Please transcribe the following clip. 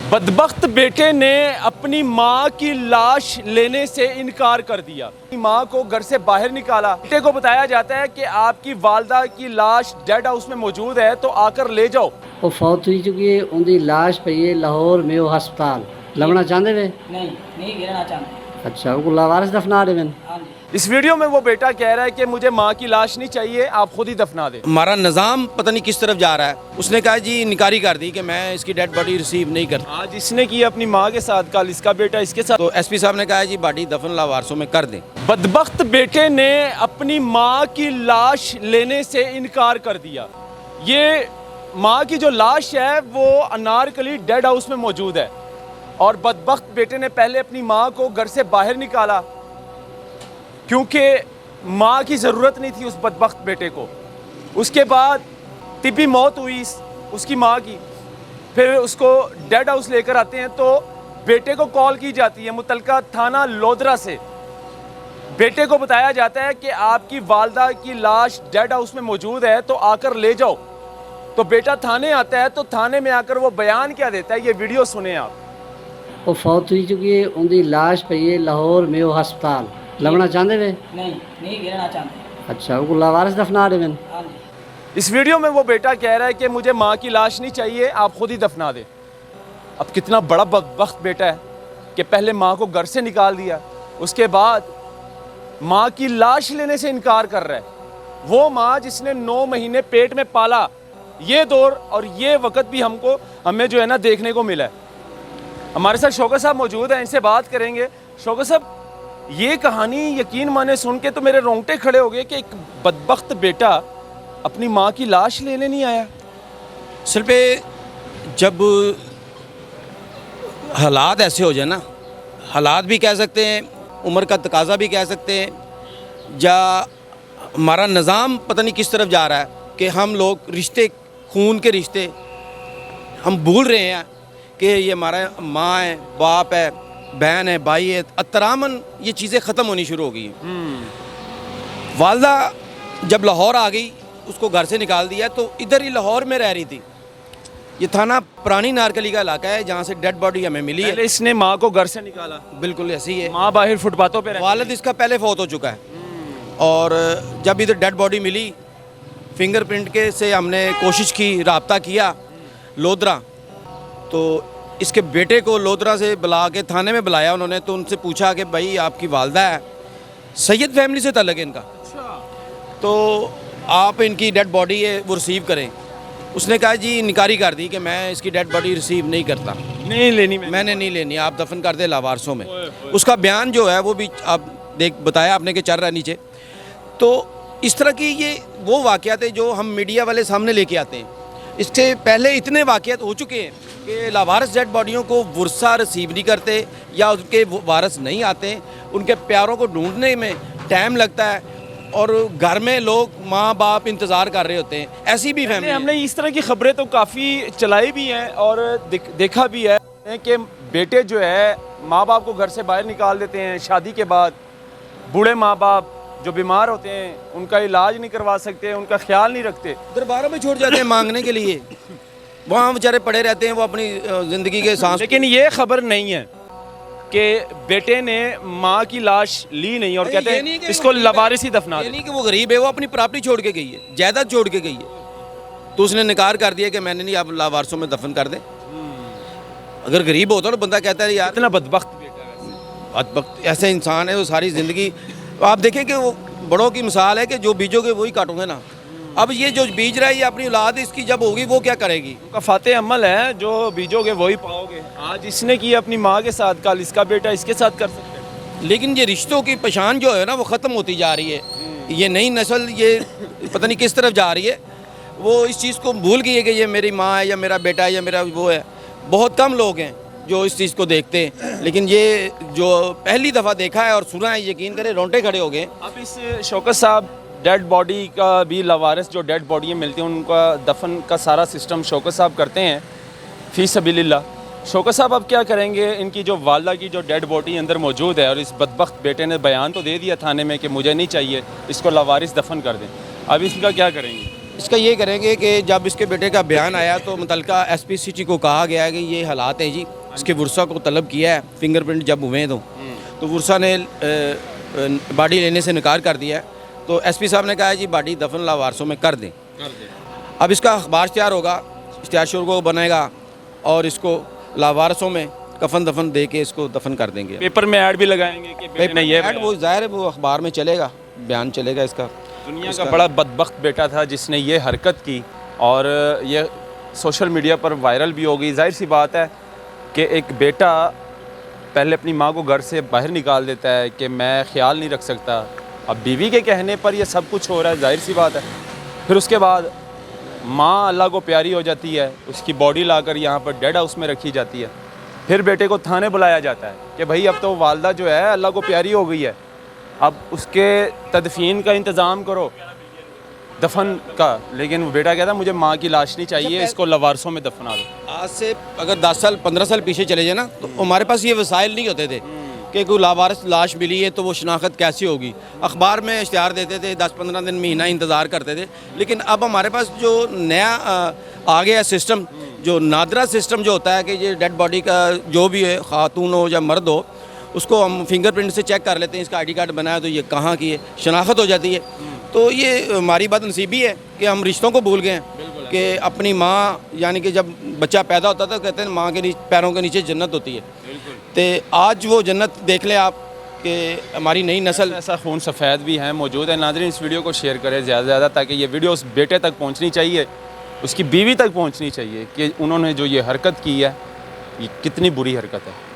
बदबख्त बेटे ने अपनी माँ की लाश लेने से इनकार कर दिया। माँ को घर से बाहर निकाला। बेटे को बताया जाता है कि आपकी वालदा की लाश डेड हाउस में मौजूद है, तो आकर ले जाओ। वो फौत हुई चुकी है, उनकी लाश पई है लाहौर में हस्पताल। लवना चाहते वे? नहीं गिरना चाहते। अच्छा, वो लावारिस दफना रहे हैं। हाँ जी। इस वीडियो में वो बेटा कह रहा है कि मुझे माँ की लाश नहीं चाहिए, आप खुद ही दफना दें। हमारा निज़ाम पता नहीं किस तरफ जा रहा है। उसने कहा जी इनकारी कर दी कि मैं इसकी डेड बॉडी रिसीव नहीं करता। आज इसने की अपनी माँ के साथ, कल इसका बेटा इसके साथ। तो एसपी साहब ने कहा जी बॉडी दफन लावारसों में कर दें। बदबख्त बेटे ने अपनी माँ की लाश लेने से इनकार कर दिया। ये माँ की जो लाश है वो अनारकली डेड हाउस में मौजूद है और बदबख्त बेटे ने पहले अपनी माँ को घर से बाहर निकाला क्योंकि माँ की ज़रूरत नहीं थी उस बदबख्त बेटे को। उसके बाद तिब्बी मौत हुई उसकी माँ की। फिर उसको डेड हाउस लेकर आते हैं तो बेटे को कॉल की जाती है मुतलका थाना लोधरा से। बेटे को बताया जाता है कि आपकी वालदा की लाश डेड हाउस में मौजूद है, तो आकर ले जाओ। तो बेटा थाने आता है, तो थाने में आकर वो बयान क्या देता है, ये वीडियो सुने आप। वो फौत हुई चुकी है, उनकी लाश पई है लाहौर में हस्पताल। लवना चाहते वे? नहीं गिरना चाहते। अच्छा, वो लावारिस दफना रहे हैं। हाँ जी। इस वीडियो में वो बेटा कह रहा है कि मुझे माँ की लाश नहीं चाहिए, आप खुद ही दफना दें। अब कितना बड़ा बदबख्त बेटा है कि पहले माँ को घर से निकाल दिया, उसके बाद माँ की लाश लेने से इनकार कर रहा है। वो माँ जिसने 9 महीने पेट में पाला, ये दौर और ये वक्त भी हमें जो है ना देखने को मिला है। हमारे साथ शौकत साहब मौजूद हैं, इनसे बात करेंगे। शौकत साहब, ये कहानी यकीन माने सुन के तो मेरे रोंगटे खड़े हो गए कि एक बदबख्त बेटा अपनी माँ की लाश लेने नहीं आया। असल पे जब हालात ऐसे हो जाए ना, हालात भी कह सकते हैं, उम्र का तकाजा भी कह सकते हैं, या हमारा निज़ाम पता नहीं किस तरफ जा रहा है कि हम लोग रिश्ते, खून के रिश्ते हम भूल रहे हैं कि ये हमारा माँ है, बाप है, बहन है, भाई है। अतरामन ये चीज़ें ख़त्म होनी शुरू हो गई हैं। वालदा जब लाहौर आ गई, उसको घर से निकाल दिया, तो इधर ही लाहौर में रह रही थी। ये थाना पुरानी नारकली का इलाका है जहाँ से डेड बॉडी हमें मिली है। इसने माँ को घर से निकाला, बिल्कुल ऐसी ही है। माँ बाहर फुटपाथों पे रहती है। वालिद इसका पहले फौत हो चुका है और जब इधर डेड बॉडी मिली, फिंगरप्रिंट के से हमने कोशिश की, राब्ता किया लोधरा, तो इसके बेटे को लोधरा से बुला के थाने में बुलाया उन्होंने। तो उनसे पूछा कि भाई आपकी वालदा है, सैयद फैमिली से ताल्लुक़ है इनका, तो आप इनकी डेड बॉडी है वो रिसीव करें। उसने कहा जी इनकारी कर दी कि मैं इसकी डेड बॉडी रिसीव नहीं करता, नहीं लेनी, मैंने नहीं लेनी, आप दफन कर दे लावारसों में। उसका बयान जो है वो भी आप बताया आपने कि चल रहा है नीचे। तो इस तरह की ये वो वाक़यात है जो हम मीडिया वाले सामने लेके आते हैं। इससे पहले इतने वाक़यात हो चुके हैं कि लावारिस डेड बॉडियों को वर्सा रिसीव नहीं करते या उनके वारिस नहीं आते, उनके प्यारों को ढूंढने में टाइम लगता है और घर में लोग माँ बाप इंतज़ार कर रहे होते हैं। ऐसी भी फैमिली हमने इस तरह की खबरें तो काफ़ी चलाई भी हैं और देखा भी है कि बेटे जो है माँ बाप को घर से बाहर निकाल देते हैं। शादी के बाद बूढ़े माँ बाप जो बीमार होते हैं उनका इलाज नहीं करवा सकते, उनका ख्याल नहीं रखते, दरबारों में छोड़ जाते हैं मांगने के लिए, वहाँ बेचारे पड़े रहते हैं वो अपनी ज़िंदगी के सांस। लेकिन ये खबर नहीं है कि बेटे ने माँ की लाश ली नहीं और कहते हैं इसको लवारिस ही दफना दे। नहीं कि वो गरीब है, वो अपनी प्रॉपर्टी छोड़ के गई है, जायदाद छोड़ के गई है, तो उसने इनकार कर दिया कि मैंने नहीं, आप लावारसों में दफन कर दें। अगर गरीब होता तो बंदा कहता है यार इतना बदबख्त बेटा है, बदबख्त ऐसे इंसान है वो सारी ज़िंदगी। आप देखें कि वो बड़ों की मिसाल है कि जो बीजोगे वही काटोगे ना। अब ये जो बीज रहा है ये अपनी औलाद इसकी जब होगी वो क्या करेगी? उनका फाते अमल है, जो बीजोगे वही पाओगे। आज इसने की अपनी माँ के साथ, कल इसका बेटा इसके साथ कर सकते हैं। लेकिन ये रिश्तों की पहचान जो है ना वो ख़त्म होती जा रही है। ये नई नस्ल ये पता नहीं किस तरफ जा रही है, वो इस चीज़ को भूल गई है कि ये मेरी माँ है या मेरा बेटा है या मेरा वो है। बहुत कम लोग हैं जो इस चीज़ को देखते हैं, लेकिन ये जो पहली दफ़ा देखा है और सुना है, यकीन करें रोंगटे खड़े हो गए। अब इस शौकत साहब डेड बॉडी का भी लवारिस जो डेड बॉडी मिलती हैं उनका दफन का सारा सिस्टम शौकत साहब करते हैं फ़ी सबीलिल्लाह। शौकत साहब अब क्या करेंगे? इनकी जो वालदा की जो डेड बॉडी अंदर मौजूद है और इस बदबख्त बेटे ने बयान तो दे दिया थाने में कि मुझे नहीं चाहिए, इसको लवारिस दफन कर दें। अब इसका क्या करेंगे? इसका ये करेंगे कि जब इसके बेटे का बयान आया तो मुतलका एसपी सिटी को कहा गया है कि ये हालात हैं जी, उसके वर्षा को तलब किया है, फिंगरप्रिंट जब हुए तो वर्षा ने बॉडी लेने से इनकार कर दिया है। तो एसपी साहब ने कहा है जी बॉडी दफन लावारसों में कर दें। अब इसका अखबार इश्तिहार होगा, इश्तिहार शुरू को बनेगा और इसको लावारसों में कफन दफन दे के इसको दफन कर देंगे। पेपर में ऐड भी लगाएंगे कि बेटे ने ये ऐड वो ज़ाहिर है वो अखबार में चलेगा, बयान चलेगा इसका। दुनिया का बड़ा बदबख्त बेटा था जिसने ये हरकत की और ये सोशल मीडिया पर वायरल भी हो गई। जाहिर सी बात है कि एक बेटा पहले अपनी माँ को घर से बाहर निकाल देता है कि मैं ख्याल नहीं रख सकता, अब बीवी के कहने पर ये सब कुछ हो रहा है, जाहिर सी बात है। फिर उसके बाद माँ अल्लाह को प्यारी हो जाती है, उसकी बॉडी लाकर यहाँ पर डेड हाउस में रखी जाती है। फिर बेटे को थाने बुलाया जाता है कि भाई अब तो वालदा जो है अल्लाह को प्यारी हो गई है, अब उसके तदफीन का इंतज़ाम करो, दफन का। लेकिन वो बेटा कहता मुझे माँ की लाश नहीं चाहिए, इसको लवारसों में दफना दो। आज से अगर 10 साल 15 साल पीछे चले जाए ना तो हमारे पास ये वसाइल नहीं होते थे कि कोई लावारिस लाश मिली है तो वो शनाख्त कैसी होगी। अखबार में इश्तिहार देते थे, 10-15 दिन महीना इंतज़ार करते थे। लेकिन अब हमारे पास जो नया आ गया सिस्टम, जो नादरा सिस्टम जो होता है कि ये डेड बॉडी का जो भी है, खातून हो या मर्द हो, उसको हम फिंगरप्रिंट से चेक कर लेते हैं, इसका आईडी कार्ड बनाया तो ये कहाँ की है, शनाख्त हो जाती है। तो ये हमारी बदनसीबी है कि हम रिश्तों को भूल गए हैं कि अपनी माँ, यानी कि जब बच्चा पैदा होता था कहते हैं माँ के पैरों के नीचे जन्नत होती है। तो आज वो जन्नत देख लें आप कि हमारी नई नस्ल ऐसा खून सफ़ेद भी है मौजूद है। नाज़रीन इस वीडियो को शेयर करें ज़्यादा से ज़्यादा ताकि ये वीडियो उस बेटे तक पहुँचनी चाहिए, उसकी बीवी तक पहुँचनी चाहिए कि उन्होंने जो ये हरकत की है ये कितनी बुरी हरकत है।